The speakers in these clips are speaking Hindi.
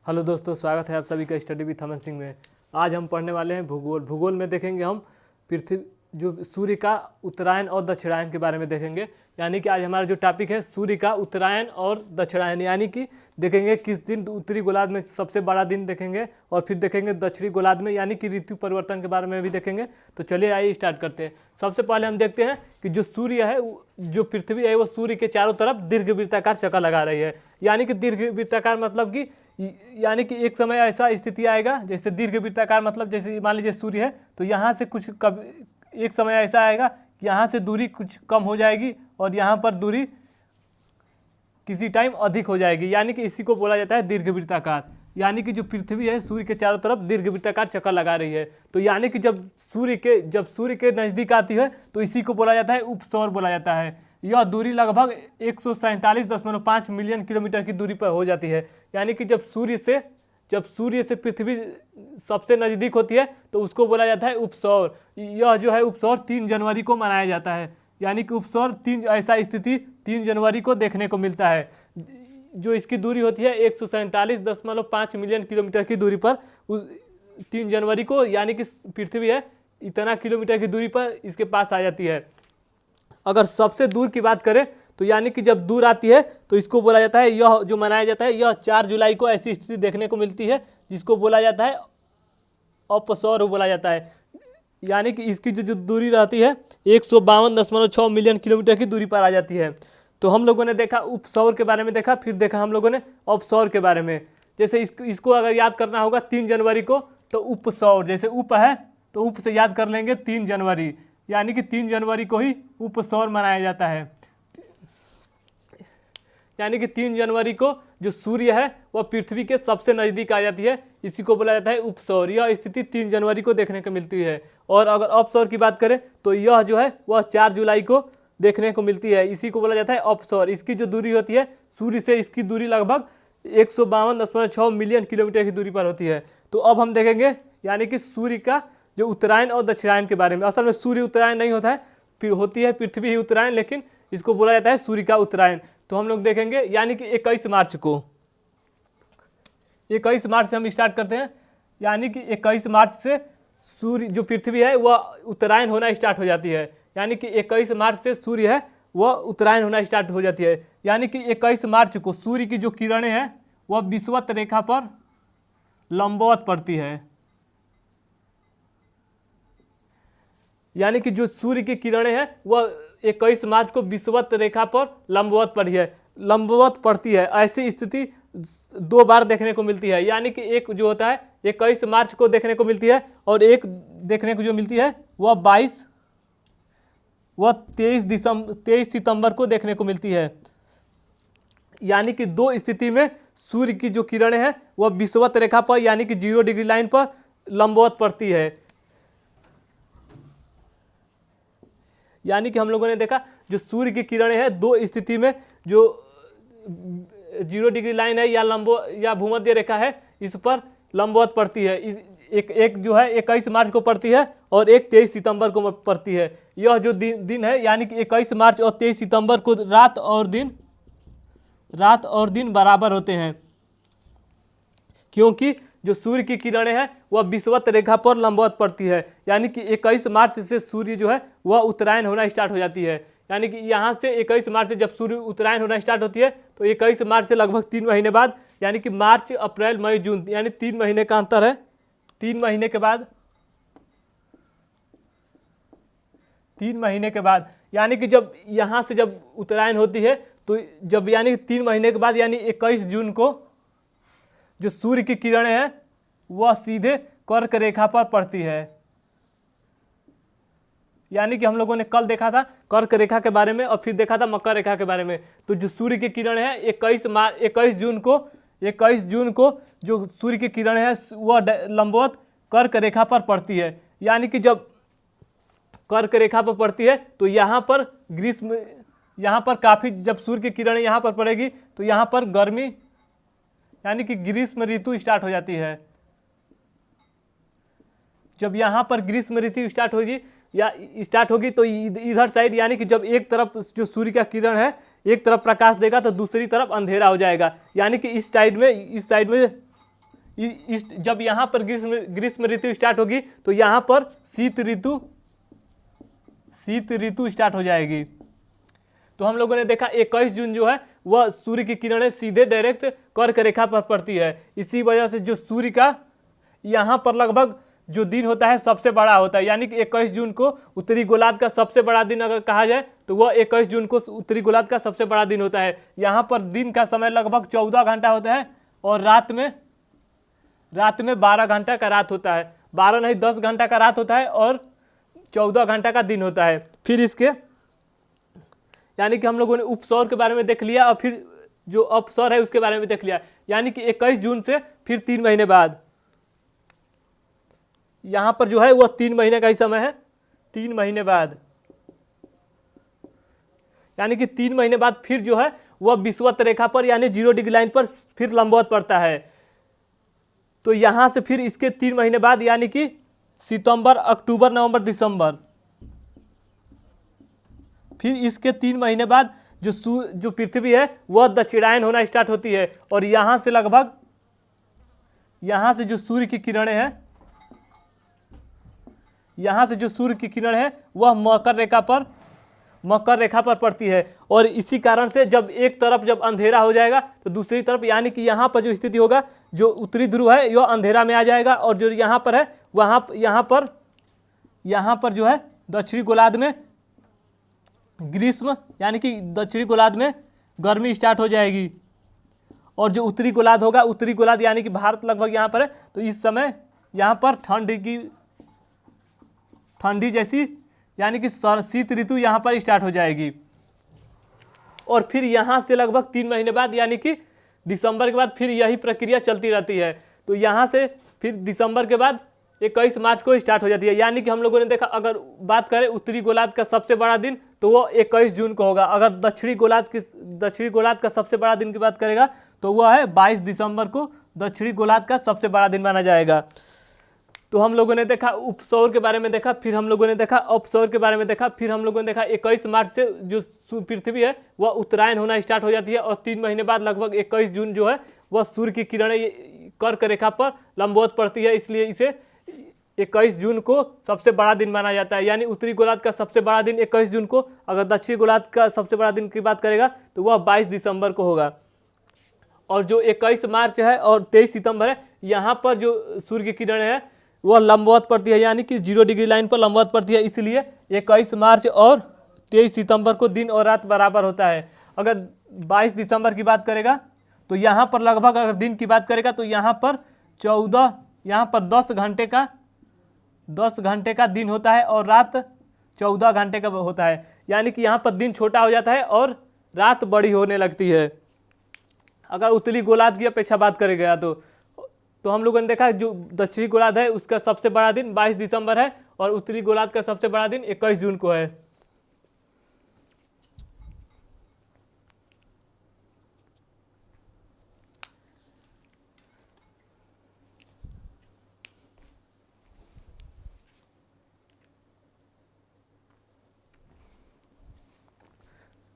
हेलो दोस्तों, स्वागत है आप सभी का स्टडी विथ अमन सिंह में। आज हम पढ़ने वाले हैं भूगोल। भूगोल में देखेंगे हम पृथ्वी जो सूर्य का उत्तरायण और दक्षिणायन के बारे में देखेंगे। यानी कि आज हमारा जो टॉपिक है सूर्य का उत्तरायण और दक्षिणायन, यानी कि देखेंगे किस दिन उत्तरी गोलार्ध में सबसे बड़ा दिन देखेंगे और फिर देखेंगे दक्षिणी गोलार्ध में, यानी कि ऋतु परिवर्तन के बारे में भी देखेंगे। तो चलिए आइए स्टार्ट करते हैं। सबसे पहले हम देखते हैं कि जो सूर्य है, जो पृथ्वी है, वो सूर्य के चारों तरफ दीर्घवृत्ताकार चक्कर लगा रही है। यानी कि दीर्घवृत्ताकार मतलब कि यानी कि एक समय ऐसा स्थिति आएगा, जैसे दीर्घवृत्ताकार मतलब जैसे मान लीजिए सूर्य है तो यहाँ से कुछ एक समय ऐसा आएगा कि यहाँ से दूरी कुछ कम हो जाएगी और यहाँ पर दूरी किसी टाइम अधिक हो जाएगी, यानी कि इसी को बोला जाता है दीर्घवृत्ताकार। यानी कि जो पृथ्वी है सूर्य के चारों तरफ दीर्घवृत्ताकार चक्कर लगा रही है। तो यानी कि जब सूर्य के नज़दीक आती है तो इसी को बोला जाता है उपसौर बोला जाता है। यह दूरी लगभग 147.5 मिलियन किलोमीटर की दूरी पर हो जाती है। यानी कि जब सूर्य से पृथ्वी सबसे नज़दीक होती है तो उसको बोला जाता है उपसौर। यह जो है उपसौर 3 जनवरी को मनाया जाता है। यानी कि उपसौर ऐसा स्थिति 3 जनवरी को देखने को मिलता है। जो इसकी दूरी होती है 147.5 मिलियन किलोमीटर की दूरी पर 3 जनवरी को, यानी कि पृथ्वी है इतना किलोमीटर की दूरी पर इसके पास आ जाती है। अगर सबसे दूर की बात करें तो यानी कि जब दूर आती है तो इसको बोला जाता है, यह जो मनाया जाता है, यह 4 जुलाई को ऐसी स्थिति देखने को मिलती है जिसको बोला जाता है अपसौर बोला जाता है। यानी कि इसकी जो दूरी रहती है 152.6 मिलियन किलोमीटर की दूरी पर आ जाती है। तो हम लोगों ने देखा उपसौर के बारे में देखा, फिर देखा हम लोगों ने अपसौर के बारे में। जैसे इसको अगर याद करना होगा 3 जनवरी को तो उपसौर, जैसे उप है तो उप से याद कर लेंगे 3 जनवरी, यानी कि 3 जनवरी को ही उपसौर मनाया जाता है। यानी कि 3 जनवरी को जो सूर्य है वह पृथ्वी के सबसे नज़दीक आ जाती है, इसी को बोला जाता है उपसौर। यह स्थिति 3 जनवरी को देखने को मिलती है। और अगर अपसौर की बात करें तो यह जो है वह 4 जुलाई को देखने को मिलती है, इसी को बोला जाता है अपसौर। इसकी जो दूरी होती है सूर्य से इसकी दूरी लगभग 152.6 मिलियन किलोमीटर की दूरी पर होती है। तो अब हम देखेंगे यानी कि सूर्य का जो उत्तरायण और दक्षिणायन के बारे में। असल में सूर्य उत्तरायण नहीं होता है, फिर होती है पृथ्वी ही उत्तरायण, लेकिन इसको बोला जाता है सूर्य का उत्तरायण। तो हम लोग देखेंगे यानी कि 21 मार्च से हम स्टार्ट करते हैं। यानी कि 21 मार्च से सूर्य जो पृथ्वी है वह उत्तरायण होना स्टार्ट हो जाती है। यानी कि 21 मार्च से सूर्य है वह उत्तरायण होना स्टार्ट हो जाती है। यानी कि 21 मार्च को सूर्य की जो किरणें हैं वह विषुवत रेखा पर लंबवत पड़ती है। यानी कि जो सूर्य की किरणें हैं वह 21 मार्च को विषुवत रेखा पर लंबवत पड़ती है। ऐसी स्थिति 2 बार देखने को मिलती है। यानी कि एक जो होता है 21 मार्च को देखने को मिलती है और एक देखने को जो मिलती है वह 23 सितंबर को देखने को मिलती है। यानी कि 2 स्थिति में सूर्य की जो किरणें हैं वह विषुवत रेखा पर यानी कि 0 डिग्री लाइन पर लंबवत पड़ती है। यानी कि हम लोगों ने देखा जो सूर्य की किरणें हैं 2 स्थिति में, जो 0 डिग्री लाइन है या भूमध्य रेखा है, इस पर लंबवत पड़ती है। एक जो है 21 मार्च को पड़ती है और एक 23 सितंबर को पड़ती है। यह जो दिन है यानी कि 21 मार्च और 23 सितंबर को रात और दिन बराबर होते हैं, क्योंकि जो सूर्य की किरणें हैं वह विषुवत रेखा पर लंबवत पड़ती है। यानी कि 21 मार्च से सूर्य जो है वह उत्तरायण होना स्टार्ट हो जाती है। यानी कि यहाँ से 21 मार्च से जब सूर्य उत्तरायण होना स्टार्ट होती है तो 21 मार्च से लगभग 3 महीने बाद, यानी कि मार्च, अप्रैल, मई, जून, यानी 3 महीने का अंतर है। 3 महीने के बाद यानी कि जब यहाँ से जब उत्तरायण होती है तो जब यानी 3 महीने के बाद यानी 21 जून को जो सूर्य की किरणें हैं वह सीधे कर्क रेखा पर पड़ती है। यानी कि हम लोगों ने कल देखा था कर्क रेखा के बारे में और फिर देखा था मकर रेखा के बारे में। तो जो सूर्य की किरणें हैं 21 जून को जो सूर्य की किरणें हैं वह लंबवत कर्क रेखा पर पड़ती है। यानी कि जब कर्क रेखा पर पड़ती है तो यहाँ पर काफ़ी, जब सूर्य की किरणें यहाँ पर पड़ेगी तो यहाँ पर गर्मी यानी कि ग्रीष्म ऋतु स्टार्ट हो जाती है। जब यहाँ पर ग्रीष्म ऋतु स्टार्ट होगी तो इधर साइड यानी कि जब एक तरफ जो सूर्य का किरण है एक तरफ प्रकाश देगा तो दूसरी तरफ अंधेरा हो जाएगा। यानी कि इस साइड में जब यहाँ पर ग्रीष्म ऋतु स्टार्ट होगी तो यहाँ पर शीत ऋतु स्टार्ट हो जाएगी। तो हम लोगों ने देखा 21 जून जो है वह सूर्य की किरणें सीधे डायरेक्ट कर्क रेखा पर पड़ती है। इसी वजह से जो सूर्य का यहाँ पर लगभग जो दिन होता है सबसे बड़ा होता है, यानी कि 21 जून को उत्तरी गोलार्ध का सबसे बड़ा दिन अगर कहा जाए तो वह 21 जून को उत्तरी गोलार्ध का सबसे बड़ा दिन होता है। यहाँ पर दिन का समय लगभग 14 घंटा होता है और रात में 12 घंटा का रात होता है। 12 नहीं 10 घंटा का रात होता है और 14 घंटा का दिन होता है। फिर इसके यानी कि हम लोगों ने उपसौर के बारे में देख लिया और फिर जो अपसौर है उसके बारे में देख लिया। यानी कि 21 जून से फिर 3 महीने बाद यहाँ पर जो है वह 3 महीने का ही समय है। 3 महीने बाद यानी कि 3 महीने बाद फिर जो है वह विषुवत रेखा पर यानी 0 डिग्री लाइन पर फिर लंबवत पड़ता है। तो यहाँ से फिर इसके 3 महीने बाद यानी कि सितंबर, अक्टूबर, नवंबर, दिसंबर, फिर इसके 3 महीने बाद जो पृथ्वी है वह दक्षिणायन होना स्टार्ट होती है और यहाँ से लगभग यहाँ से जो सूर्य की किरणें हैं, यहाँ से जो सूर्य की किरण है वह मकर रेखा पर पड़ती है। और इसी कारण से जब एक तरफ जब अंधेरा हो जाएगा तो दूसरी तरफ यानी कि यहाँ पर जो स्थिति होगा जो उत्तरी ध्रुव है यह अंधेरा में आ जाएगा और जो यहाँ पर है यहाँ पर जो है दक्षिणी गोलार्ध में ग्रीष्म यानी कि दक्षिणी गोलार्ध में गर्मी स्टार्ट हो जाएगी और जो उत्तरी गोलार्ध होगा, उत्तरी गोलार्ध यानी कि भारत लगभग यहाँ पर है, तो इस समय यहाँ पर ठंडी जैसी यानी कि शीत ऋतु यहाँ पर स्टार्ट हो जाएगी। और फिर यहाँ से लगभग 3 महीने बाद यानी कि दिसंबर के बाद फिर यही प्रक्रिया चलती रहती है। तो यहाँ से फिर दिसंबर के बाद 21 मार्च को स्टार्ट हो जाती है। यानी कि हम लोगों ने देखा अगर बात करें उत्तरी गोलार्ध का सबसे बड़ा दिन तो वो 21 जून को होगा। अगर दक्षिणी गोलार्ध का सबसे बड़ा दिन की बात करेगा तो वह है 22 दिसंबर को दक्षिणी गोलार्ध का सबसे बड़ा दिन माना जाएगा। तो हम लोगों ने देखा उपसौर के बारे में देखा, फिर हम लोगों ने देखा अपसौर के बारे में देखा, फिर हम लोगों ने देखा 21 मार्च से जो पृथ्वी है वह उत्तरायण होना स्टार्ट हो जाती है और 3 महीने बाद लगभग 21 जून जो है वह सूर्य की किरणें कर्क रेखा पर लंबवत पड़ती है, इसलिए इसे 21 जून को सबसे बड़ा दिन माना जाता है। यानी उत्तरी गोलार्ध का सबसे बड़ा दिन 21 जून को, अगर दक्षिणी गोलार्ध का सबसे बड़ा दिन की बात करेगा तो वह 22 दिसंबर को होगा। और जो 21 मार्च है और 23 सितंबर है यहाँ पर जो सूर्य की किरणें है वह लंबवत पड़ती है, यानी कि 0 डिग्री लाइन पर लंबवत पड़ती है, इसलिए 21 मार्च और 23 सितंबर को दिन और रात बराबर होता है। अगर 22 दिसंबर की बात करेगा तो यहाँ पर लगभग अगर दिन की बात करेगा तो यहाँ पर 10 घंटे का दिन होता है और रात 14 घंटे का होता है। यानी कि यहाँ पर दिन छोटा हो जाता है और रात बड़ी होने लगती है अगर उत्तरी गोलार्ध की अपेक्षा बात करेगा तो हम लोगों ने देखा जो दक्षिणी गोलार्ध है उसका सबसे बड़ा दिन 22 दिसंबर है और उत्तरी गोलार्ध का सबसे बड़ा दिन 21 जून को है।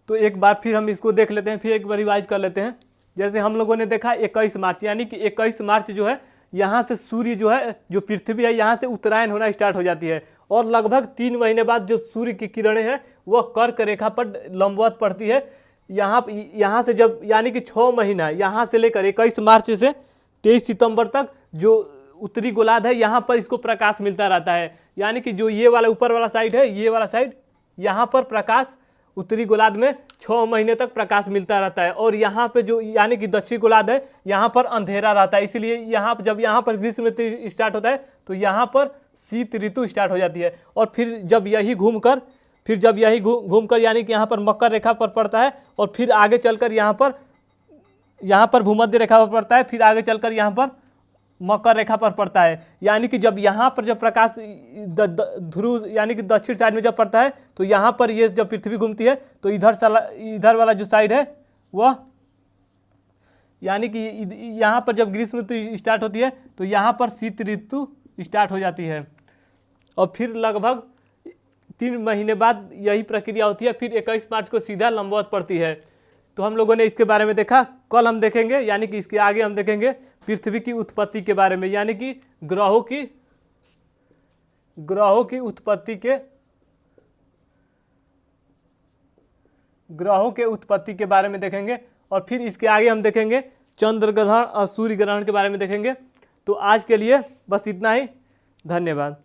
तो एक बार फिर हम इसको देख लेते हैं, फिर एक बार रिवाइज कर लेते हैं। जैसे हम लोगों ने देखा 21 मार्च यानी कि 21 मार्च जो है यहाँ से सूर्य जो है जो पृथ्वी है यहाँ से उत्तरायण होना स्टार्ट हो जाती है और लगभग 3 महीने बाद जो सूर्य की किरणें हैं वह कर्क रेखा पर लंबवत पड़ती है। यहाँ से जब यानी कि 6 महीना यहाँ से लेकर 21 मार्च से 23 सितंबर तक जो उत्तरी गोलार्ध है यहाँ पर इसको प्रकाश मिलता रहता है। यानी कि जो ये वाला ऊपर वाला साइड है, ये वाला साइड, यहाँ पर प्रकाश उत्तरी गोलार्ध में 6 महीने तक प्रकाश मिलता रहता है और यहाँ पे जो यानी कि दक्षिणी गोलार्ध है यहाँ पर अंधेरा रहता है। इसलिए जब यहाँ पर ग्रीष्म ऋतु स्टार्ट होता है तो यहाँ पर शीत ऋतु स्टार्ट हो जाती है और फिर जब यही घूमकर यानी कि यहाँ पर मकर रेखा पर पड़ता है और फिर आगे चलकर यहाँ पर भूमध्य रेखा पर पड़ता है, फिर आगे चलकर यहाँ पर मकर रेखा पर पड़ता है। यानी कि जब यहाँ पर जब प्रकाश ध्रुव यानी कि दक्षिण साइड में जब पड़ता है तो यहाँ पर ये जब पृथ्वी घूमती है तो इधर वाला जो साइड है वह यानी कि यहाँ पर जब ग्रीष्म ऋतु स्टार्ट होती है तो यहाँ पर शीत ऋतु स्टार्ट हो जाती है और फिर लगभग 3 महीने बाद यही प्रक्रिया होती है। फिर 21 मार्च को सीधा लंबवत पड़ती है। तो हम लोगों ने इसके बारे में देखा। कल हम देखेंगे, यानी कि इसके आगे हम देखेंगे पृथ्वी की उत्पत्ति के बारे में, यानी कि ग्रहों की उत्पत्ति के बारे में देखेंगे। और फिर इसके आगे हम देखेंगे चंद्र ग्रहण और सूर्य ग्रहण के बारे में देखेंगे। तो आज के लिए बस इतना ही। धन्यवाद।